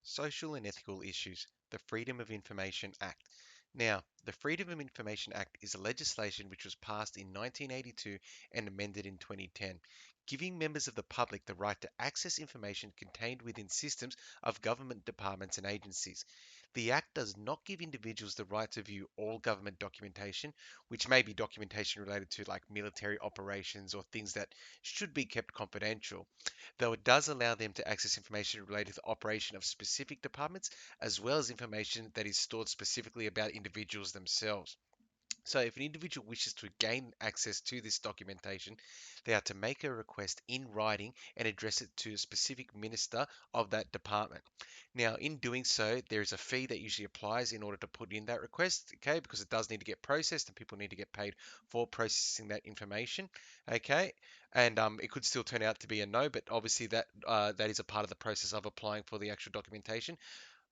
Social and ethical issues. The Freedom of Information Act. Now, the Freedom of Information Act is a legislation which was passed in 1982 and amended in 2010, giving members of the public the right to access information contained within systems of government departments and agencies. The Act does not give individuals the right to view all government documentation, which may be documentation related to like military operations or things that should be kept confidential, though it does allow them to access information related to the operation of specific departments, as well as information that is stored specifically about individuals themselves. So, if an individual wishes to gain access to this documentation, they are to make a request in writing and address it to a specific minister of that department. Now, in doing so, there is a fee that usually applies in order to put in that request, okay, because it does need to get processed and people need to get paid for processing that information, okay. And it could still turn out to be a no, but obviously that is a part of the process of applying for the actual documentation.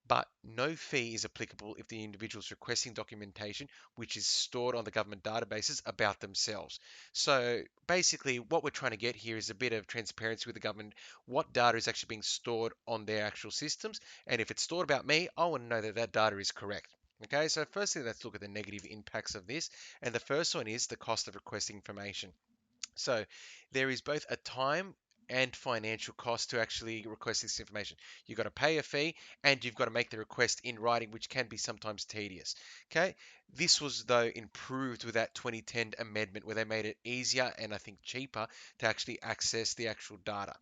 But no fee is applicable if the individual is requesting documentation which is stored on the government databases about themselves. So basically, what we're trying to get here is a bit of transparency with the government, what data is actually being stored on their actual systems. And if it's stored about me, I want to know that that data is correct. Okay, so firstly, let's look at the negative impacts of this. And the first one is the cost of requesting information. So there is both a time and financial cost to actually request this information. You've got to pay a fee and you've got to make the request in writing, which can be sometimes tedious. Okay, this was though improved with that 2010 amendment where they made it easier and I think cheaper to actually access the actual data.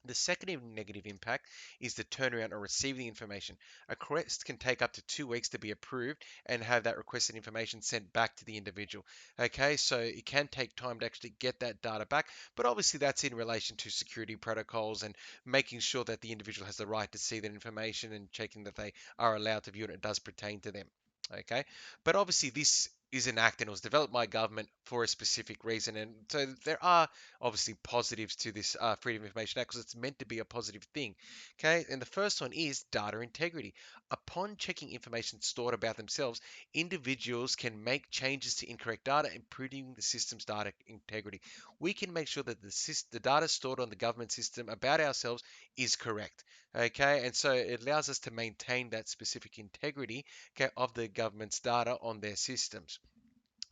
The second negative impact is the turnaround or receiving information. A request can take up to 2 weeks to be approved and have that requested information sent back to the individual. Okay, so it can take time to actually get that data back, but obviously that's in relation to security protocols and making sure that the individual has the right to see that information and checking that they are allowed to view it and it does pertain to them. Okay, but obviously this is an act and it was developed by government for a specific reason, and so there are obviously positives to this Freedom of Information Act because it's meant to be a positive thing. Okay, and the first one is data integrity. Upon checking information stored about themselves, individuals can make changes to incorrect data, improving the system's data integrity. We can make sure that the data stored on the government system about ourselves is correct. Okay, and so it allows us to maintain that specific integrity, okay, of the government's data on their systems.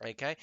Okay,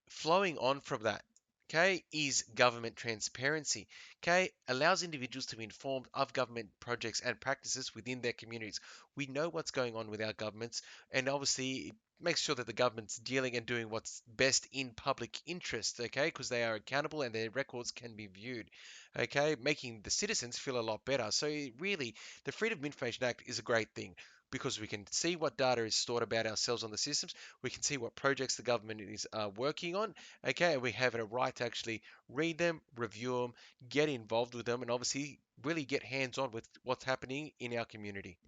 flowing on from that, okay, is government transparency. Okay, allows individuals to be informed of government projects and practices within their communities. We know what's going on with our governments, and obviously it makes sure that the government's dealing and doing what's best in public interest, okay, because they are accountable and their records can be viewed, okay, making the citizens feel a lot better. So really, the Freedom of Information Act is a great thing because we can see what data is stored about ourselves on the systems. We can see what projects the government is working on. Okay, and we have a right to actually read them, review them, get involved with them, and obviously really get hands on with what's happening in our community.